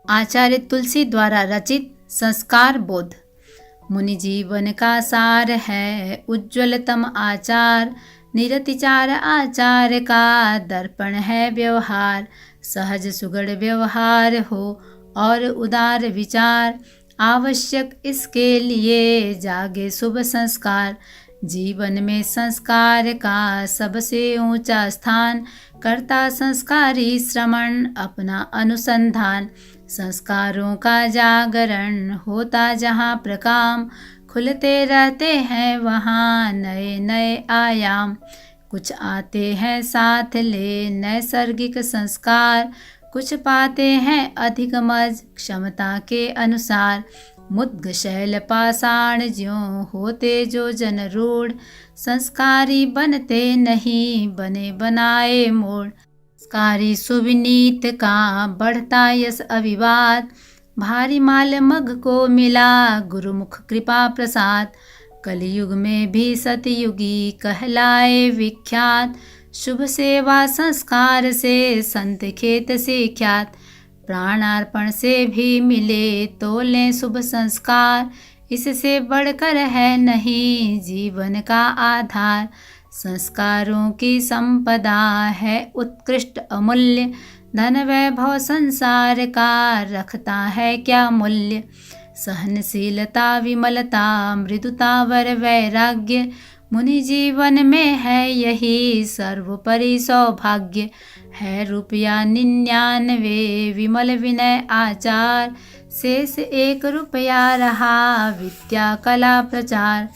आचार्य तुलसी द्वारा रचित संस्कार बोध। मुनि जीवन का सार है उज्ज्वलतम आचार, निरतिचार आचार का दर्पण है व्यवहार। सहज सुगढ़ व्यवहार हो और उदार विचार, आवश्यक इसके लिए जागे शुभ संस्कार। जीवन में संस्कार का सबसे ऊंचा स्थान, करता संस्कारी श्रमण अपना अनुसंधान। संस्कारों का जागरण होता जहाँ प्रकाम, खुलते रहते हैं वहाँ नए नए आयाम। कुछ आते हैं साथ ले नैसर्गिक संस्कार, कुछ पाते हैं अधिक मज क्षमता के अनुसार। मुद्ग शैल पाषाण ज्यों होते जो जन रूढ़, संस्कारी बनते नहीं बने बनाए मोड़। संस्कारी सुविनीत का बढ़ता यश अभिवाद, भारी माल मग को मिला गुरुमुख कृपा प्रसाद। कलयुग में भी सतयुगी कहलाए विख्यात, शुभ सेवा संस्कार से संत खेत से ख्यात। प्राणार्पण से भी मिले तो लें शुभ संस्कार, इससे बढ़कर है नहीं जीवन का आधार। संस्कारों की संपदा है उत्कृष्ट अमूल्य, धन वैभव संसार का रखता है क्या मूल्य। सहनशीलता विमलता मृदुता वर वैराग्य, मुनि जीवन में है यही सर्वोपरि सौभाग्य। है रुपया 99 विमल विनय आचार, शेष 1 रुपया रहा विद्या कला प्रचार।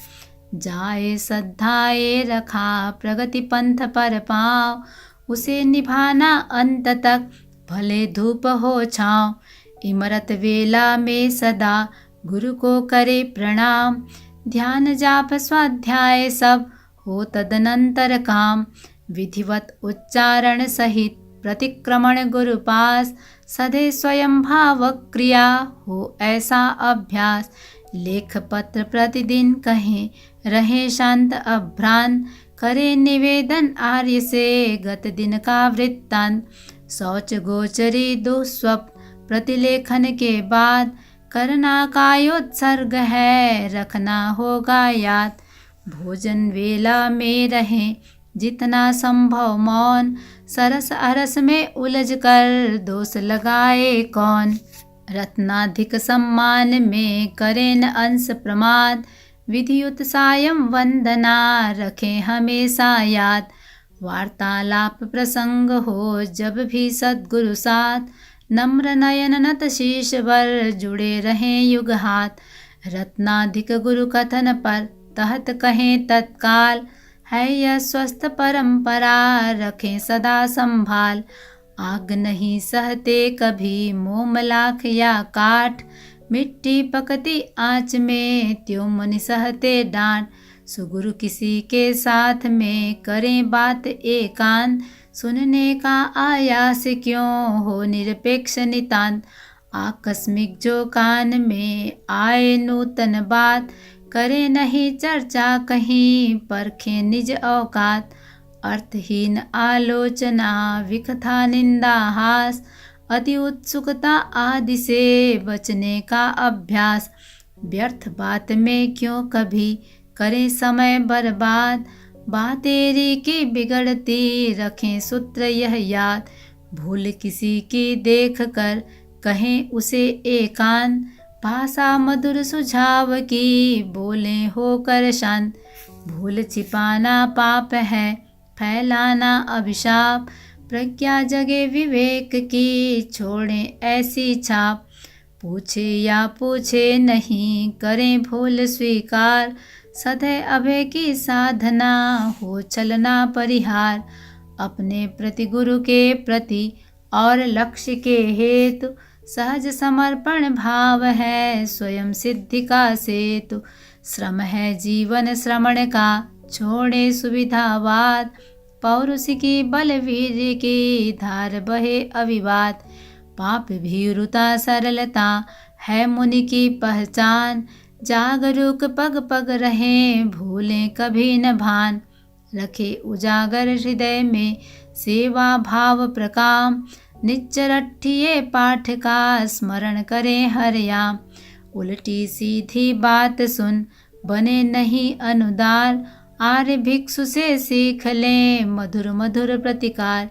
जाए श्रद्धाए रखा प्रगति पंथ पर पाँव, उसे निभाना अंत तक भले धूप हो छाँव। इमरत वेला में सदा गुरु को करे प्रणाम, ध्यान जाप स्वाध्याय सब हो तदनंतर काम। विधिवत उच्चारण सहित प्रतिक्रमण गुरु पास, सधे स्वयं भाव क्रिया हो ऐसा अभ्यास। लेख पत्र प्रतिदिन कहें रहे शांत अभ्रांत, करे निवेदन आर्य से गत दिन का वृत्तांत। शौच गोचरी दुस्वप्न प्रतिलेखन के बाद, करना कायोत्सर्ग है रखना होगा याद। भोजन वेला में रहें जितना संभव मौन, सरस अरस में उलझ कर दोष लगाए कौन। रत्नाधिक सम्मान में करें न अंश प्रमाद, विधियुत सायं वंदना रखें हमेशा याद। वार्तालाप प्रसंग हो जब भी सद्गुरु साथ, नम्र नयन नत शीश वर जुड़े रहें युग हाथ। रत्नाधिक गुरु कथन पर तहत कहें तत्काल, है यह स्वस्थ परंपरा रखें सदा संभाल। आग नहीं सहते कभी मोम लाख या काठ, मिट्टी पकती आँच में त्यों मुनि सहते डांट। सुगुरु किसी के साथ में करें बात एकांत, सुनने का आयास क्यों हो निरपेक्ष नितांत। आकस्मिक जो कान में आए नूतन बात, करे नहीं चर्चा कहीं परखें निज औकात। अर्थहीन आलोचना विकथा निंदा हास, अति उत्सुकता आदि से बचने का अभ्यास। व्यर्थ बात में क्यों कभी करें समय बर्बाद, बातेरी की बिगड़ती रखें सूत्र यह याद। भूल किसी की देख कर कहें उसे एकांत, भाषा मधुर सुझाव की बोलें होकर शांत। भूल छिपाना पाप है फैलाना अभिशाप, प्रज्ञा जगे विवेक की छोड़ें ऐसी छाप। पूछे या पूछे नहीं करें भूल स्वीकार, सधे अभय की साधना हो चलना परिहार। अपने प्रति गुरु के प्रति और लक्ष्य के हेतु, सहज समर्पण भाव है स्वयं सिद्धि का सेतु। श्रम है जीवन श्रमण का छोड़े सुविधावाद, पौरुष की बलवीर की धार बहे अविवाद। पाप भीरुता सरलता है मुनि की पहचान, जागरूक पग पग रहें भूलें कभी न भान। रखे उजागर हृदय में सेवा भाव प्रकाम, निच्चरठिए पाठ का स्मरण करें हरया। उल्टी सीधी बात सुन बने नहीं अनुदार, आर्य भिक्षु से सीख लें मधुर मधुर प्रतिकार।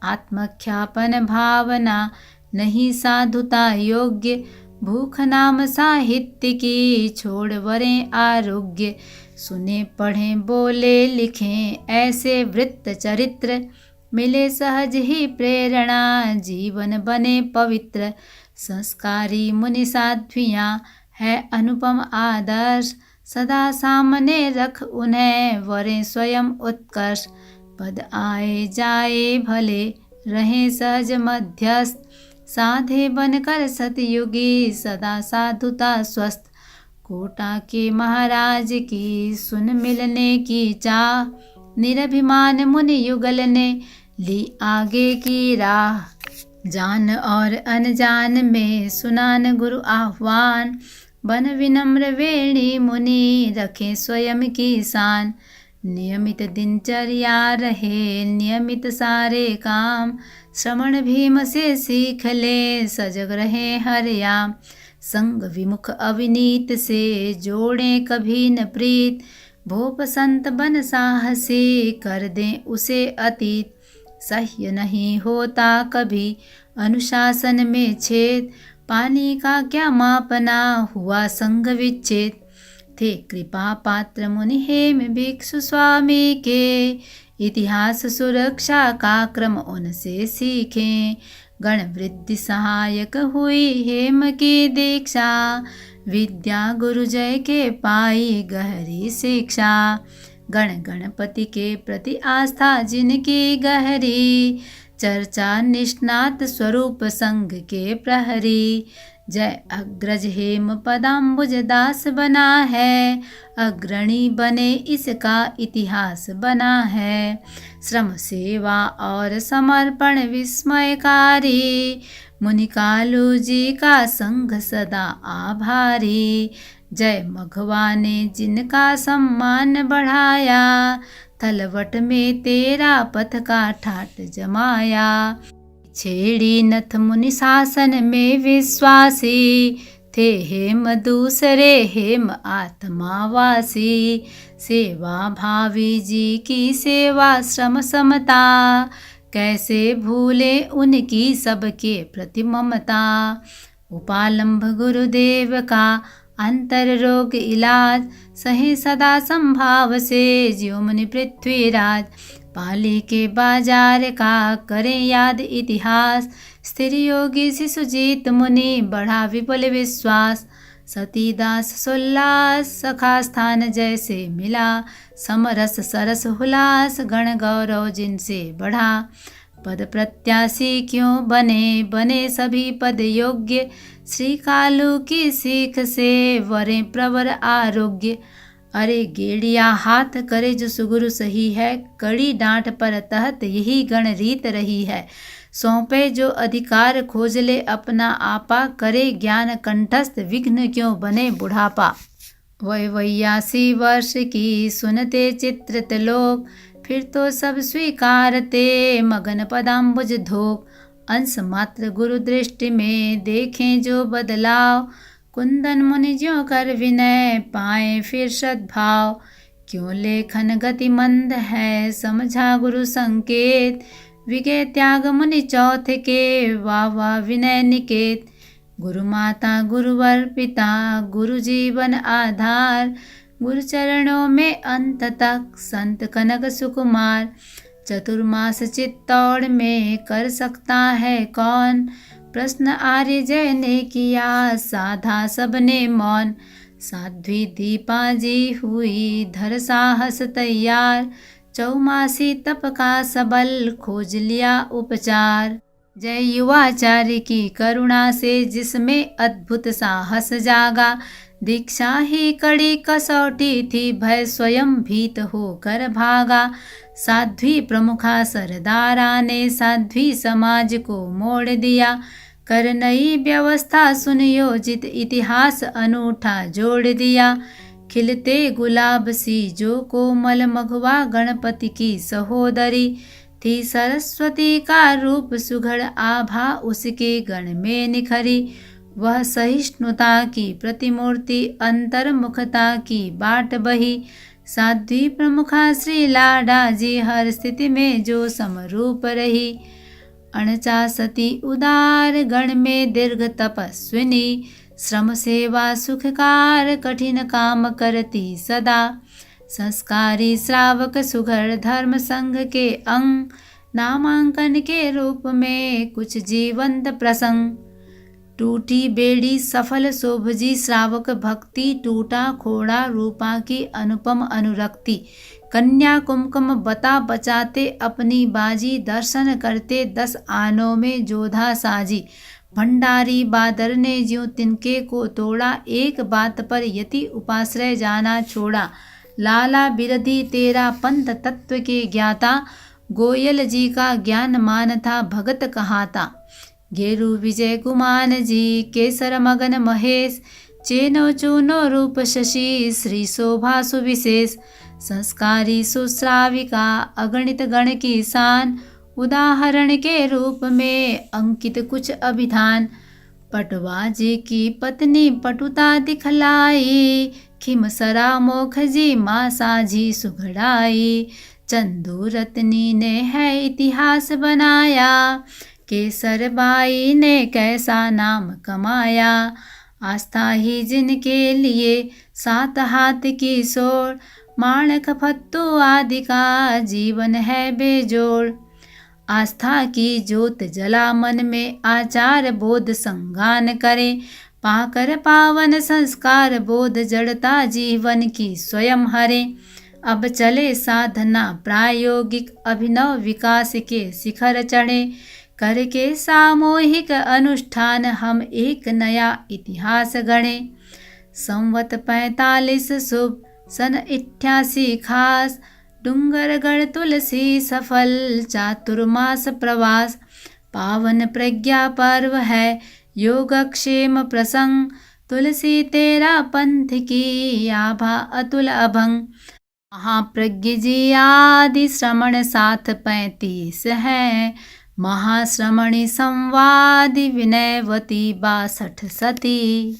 आत्मख्यापन भावना नहीं साधुता योग्य, भूख नाम साहित्य की छोड़ वरें आरोग्य। सुने पढ़ें बोले लिखें ऐसे वृत्त चरित्र, मिले सहज ही प्रेरणा जीवन बने पवित्र। संस्कारी मुनि साध्वियाँ है अनुपम आदर्श, सदा सामने रख उन्हें वरें स्वयं उत्कर्ष। पद आए जाए भले रहें सहज मध्यस्थ, साधे बनकर सतयुगी सदा साधुता स्वस्थ। कोटा के महाराज की सुन मिलने की चाह, निरभिमान मुनि युगल ने ली आगे की राह। जान और अनजान में सुनान गुरु आह्वान, बन विनम्र वेणी मुनि रखें स्वयं की शान। नियमित दिनचर्या रहे नियमित सारे काम, श्रवण भीम से सीख ले सजग रहे हरया। संग विमुख अविनीत से जोड़ें कभी न प्रीत, भोप संत बन साहसी कर दें उसे अतीत। सह्य नहीं होता कभी अनुशासन में छेद, पानी का क्या मापना हुआ संग विच्छेद। थे कृपा पात्र मुनि हेम भिक्षु स्वामी के, इतिहास सुरक्षा का क्रम उनसे सीखें। गण वृद्धि सहायक हुई हेम की दीक्षा, विद्या गुरु जय के पाई गहरी शिक्षा। गण गणपति के प्रति आस्था जिनकी गहरी, चर्चा निष्णात स्वरूप संग के प्रहरी। जय अग्रज हेम पदाम्बुज दास बना है, अग्रणी बने इसका इतिहास बना है। श्रम सेवा और समर्पण विस्मयकारी, मुनि कालू जी का संग सदा आभारी। जय मघवा ने जिनका सम्मान बढ़ाया, तलवट में तेरा पथ का ठाट जमाया। छेड़ी नथ मुनि शासन में विश्वासी, थे हेम दूसरे हेम आत्मावासी। सेवा भावी जी की सेवा श्रम समता, कैसे भूले उनकी सबके प्रति ममता। उपालंभ गुरुदेव का अंतर रोग इलाज, सहे सदा संभाव से ज्यों मुनि पृथ्वीराज। पाली के बाजार का करें याद इतिहास, स्थिर योगी शिशुजीत मुनि बढ़ा विपुल विश्वास। सतीदास सोल्लास सखा स्थान जैसे मिला, समरस सरस हुलास गण गौरव जिनसे बढ़ा। पद प्रत्याशी क्यों बने बने सभी पद योग्य, श्री कालू की सीख से वरें प्रवर आरोग्य। अरे गेड़िया हाथ करे जो सुगुरु सही है, कड़ी डांट पर तहत यही गण रीत रही है। सौंपे जो अधिकार खोज ले अपना आपा, करे ज्ञान कंठस्थ विघ्न क्यों बने बुढ़ापा। वह 82 वर्ष की सुनते चित्रित लोग, फिर तो सब स्वीकारते मगन पदाम्बुज धोक। अंश मात्र गुरु दृष्टि में देखें जो बदलाव, कुंदन मुनि ज्यों कर विनय पाए फिर सद्भाव। क्यों लेखन गति मंद है समझा गुरु संकेत, विगे त्याग मुनि चौथ के वाह वाह विनय निकेत। गुरु माता गुरुवर पिता गुरु जीवन आधार, गुरु चरणों में अंत तक संत कनक सुकुमार। चतुर्मास चित्तौड़ में कर सकता है कौन, प्रश्न आर्य जय ने किया साधा सबने मौन। साध्वी दीपा जी हुई धर साहस तैयार, चौमासी तप का सबल खोज लिया उपचार। जय युवाचार्य की करुणा से जिसमें अद्भुत साहस जागा, दीक्षा ही कड़ी कसौटी थी भय स्वयं भीत होकर भागा। साध्वी प्रमुखा सरदारा ने साध्वी समाज को मोड़ दिया, कर नई व्यवस्था सुनियोजित इतिहास अनूठा जोड़ दिया। खिलते गुलाब सी जो कोमल मघवा गणपति की सहोदरी, थी सरस्वती का रूप सुघड़ आभा उसके गण में निखरी। वह सहिष्णुता की प्रतिमूर्ति अंतर्मुखता की बाट बही। साध्वी प्रमुखा श्री लाडा जी हर स्थिति में जो समरूप रही। 49 उदार गण में दीर्घ तपस्विनी। श्रम सेवा सुखकार कठिन काम करती सदा। संस्कारी श्रावक सुघड़ धर्म संघ के अंग। नामांकन के रूप में कुछ जीवंत प्रसंग। टूटी बेड़ी सफल शोभजी श्रावक भक्ति। टूटा खोड़ा रूपा की अनुपम अनुरक्ति। कन्या कुमकुम बता बचाते अपनी बाजी। दर्शन करते 10 आनों में जोधा साजी। भंडारी बादर ने ज्यों तिनके को तोड़ा। एक बात पर यति उपाश्रय जाना छोड़ा। लाला बिरधी तेरा पंथ तत्व के ज्ञाता। गोयल जी का ज्ञान मान था भगत कहाता। गेरु विजय गुमान जी केसर मगन महेश। चेनो चूनो रूप शशि श्री शोभा सुविशेष। संस्कारी सुश्राविका अगणित गण की शान। उदाहरण के रूप में अंकित कुछ अभिधान। पटवा जी की पत्नी पटुता दिखलाई। खिमसरा मोख जी माँ साझी सुघड़ाई। चंदू रत्नी ने है इतिहास बनाया। केसर बाई ने कैसा नाम कमाया। आस्था ही जिनके लिए 7 हाथ की सोर। माणक फत्तू आदि का जीवन है बेजोड़। आस्था की ज्योत जला मन में आचार बोध संगान करे। पाकर पावन संस्कार बोध जड़ता जीवन की स्वयं हरे। अब चले साधना प्रायोगिक अभिनव विकास के शिखर चढ़े। करके सामूहिक अनुष्ठान हम एक नया इतिहास गढ़े। संवत 45 शुभ सन 88 खास। डूंगरगढ़ तुलसी सफल चातुर्मास प्रवास। पावन प्रज्ञा पर्व है योगक्षेम प्रसंग। तुलसी तेरा पंथ की आभा अतुल अभंग। महाप्रज्ञ जी आदि श्रमण साथ 35 है। महाश्रमणी संवादि विनयवती 62 सती।